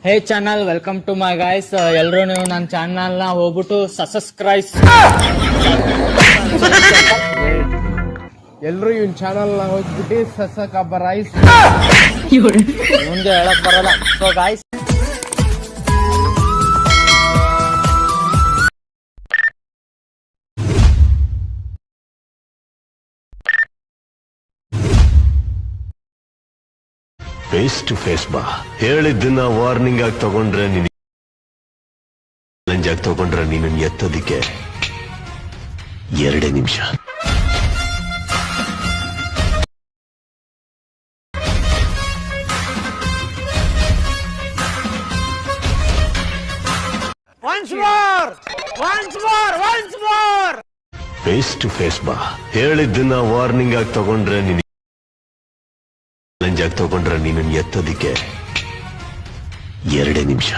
Hey channel, welcome to my guys. ಎಲ್ಲರೂ ನೀವು ನನ್ನ ಚಾನಲ್ನ ಹೋಗ್ಬಿಟ್ಟು ಸಬ್ಸ್ಕ್ರೈಬ್. ಎಲ್ರು ಇವನ್ ಚಾನಲ್ ನ ಹೋಗ್ಬಿಟ್ಟು ಸಸಕಬರೈಸ್ ಮುಂದೆ ಹೇಳಕ್ ಬರಲ್ಲ. So guys, face to face ಬಾ. ಹೇಳಿದ್ದನ್ನ ವಾರ್ನಿಂಗ್ ಆಗಿ ತಗೊಂಡ್ರೆ ನೀನು ಚಾಲೆಂಜ್ ಆಗಿ ತಗೊಂಡ್ರೆ ನೀನು ಎತ್ತೋದಿಕ್ಕೆ 2 ನಿಮಿಷ. ಫೇಸ್ ಟು ಫೇಸ್ ಬಾ. ಹೇಳಿದ್ದನ್ನ ವಾರ್ನಿಂಗ್ ಆಗಿ ತಗೊಂಡ್ರೆ ನೀನು ಚಾಲೆಂಜ್ ಆಗಿ ತಗೊಂಡ್ರೆ ನೀನು ಎತ್ತೋದಿಕ್ಕೆ 2 ನಿಮಿಷ.